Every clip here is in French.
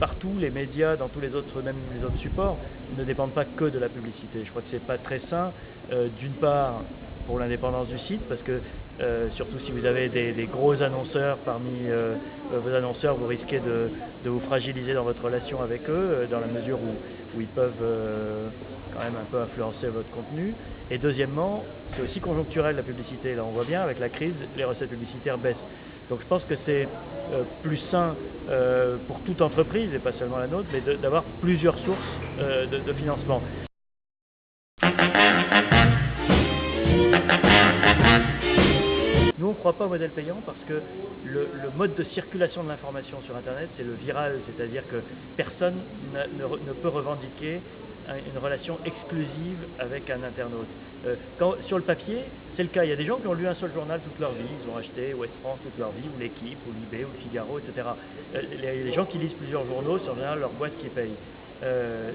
Partout, les médias, dans tous les autres, même les autres supports, ne dépendent pas que de la publicité. Je crois que c'est pas très sain, d'une part pour l'indépendance du site, parce que surtout si vous avez des gros annonceurs parmi vos annonceurs, vous risquez de vous fragiliser dans votre relation avec eux, dans la mesure où ils peuvent quand même un peu influencer votre contenu. Et deuxièmement, c'est aussi conjoncturel la publicité. Là, on voit bien, avec la crise, les recettes publicitaires baissent. Donc je pense que c'est plus sain pour toute entreprise, et pas seulement la nôtre, mais d'avoir plusieurs sources de financement. Nous, on ne croit pas au modèle payant parce que le mode de circulation de l'information sur Internet, c'est le viral, c'est-à-dire que personne ne peut revendiquer une relation exclusive avec un internaute. Sur le papier, c'est le cas. Il y a des gens qui ont lu un seul journal toute leur vie. Ils ont acheté Ouest France toute leur vie, ou l'Équipe, ou l'IB, ou le Figaro, etc. Les gens qui lisent plusieurs journaux, c'est en général leur boîte qui paye.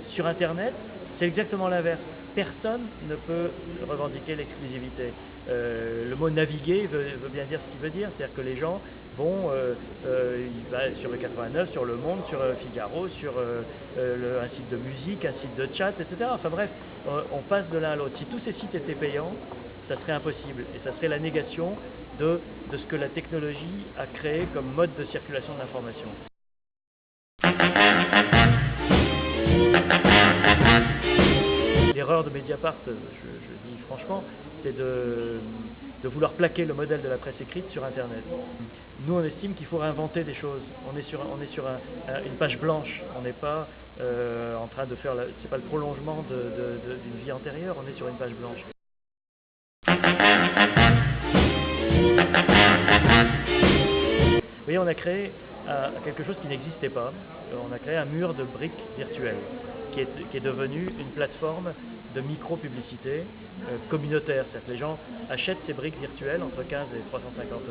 Sur Internet, c'est exactement l'inverse. Personne ne peut revendiquer l'exclusivité. Le mot naviguer veut bien dire ce qu'il veut dire, c'est-à-dire que les gens vont sur le 89, sur Le Monde, sur Figaro, sur un site de musique, un site de chat, etc. Enfin bref, on passe de l'un à l'autre. Si tous ces sites étaient payants, ça serait impossible, et ça serait la négation de ce que la technologie a créé comme mode de circulation de l'information. L'erreur de Mediapart, je dis franchement, c'est de vouloir plaquer le modèle de la presse écrite sur Internet. Nous, on estime qu'il faut réinventer des choses. On est sur une page blanche. On n'est pas en train de faire... C'est pas le prolongement d'une vie antérieure. On est sur une page blanche. Vous voyez, on a créé quelque chose qui n'existait pas. On a créé un mur de briques virtuelles qui est devenu une plateforme de micro-publicité communautaire. C'est-à-dire que les gens achètent ces briques virtuelles entre 15 et 350 €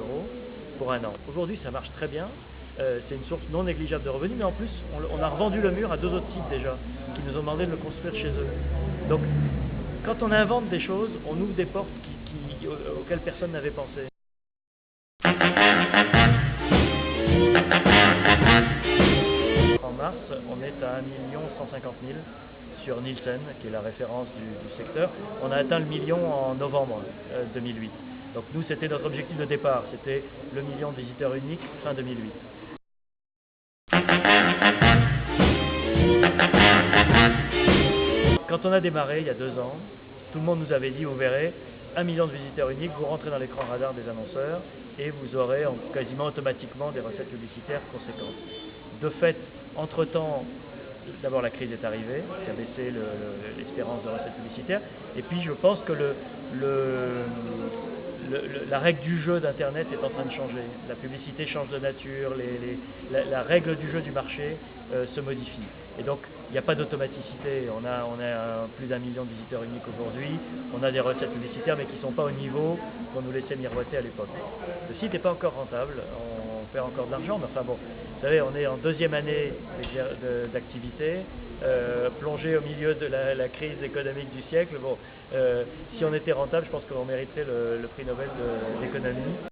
pour un an. Aujourd'hui, ça marche très bien. C'est une source non négligeable de revenus, mais en plus, on a revendu le mur à 2 autres sites déjà, qui nous ont demandé de le construire chez eux. Donc, quand on invente des choses, on ouvre des portes auxquelles personne n'avait pensé. En mars, on est à 1 150 000 sur Nielsen, qui est la référence du secteur. On a atteint le million en novembre 2008. Donc nous, c'était notre objectif de départ, c'était le million de visiteurs uniques fin 2008. Quand on a démarré il y a 2 ans, tout le monde nous avait dit, vous verrez, 1 million de visiteurs uniques, vous rentrez dans l'écran radar des annonceurs et vous aurez quasiment automatiquement des recettes publicitaires conséquentes. De fait, entre-temps, d'abord la crise est arrivée, qui a baissé l'espérance de recettes publicitaires, et puis je pense que la règle du jeu d'Internet est en train de changer. La publicité change de nature, la règle du jeu du marché se modifie. Et donc, il n'y a pas d'automaticité. On a plus d'1 million de visiteurs uniques aujourd'hui. On a des recettes publicitaires, mais qui ne sont pas au niveau qu'on nous laissait miroiter à l'époque. Le site n'est pas encore rentable. On perd encore de l'argent, mais enfin bon, vous savez, on est en 2e année d'activité, plongé au milieu de la crise économique du siècle. Bon, si on était rentable, je pense qu'on mériterait le prix Nobel d'économie.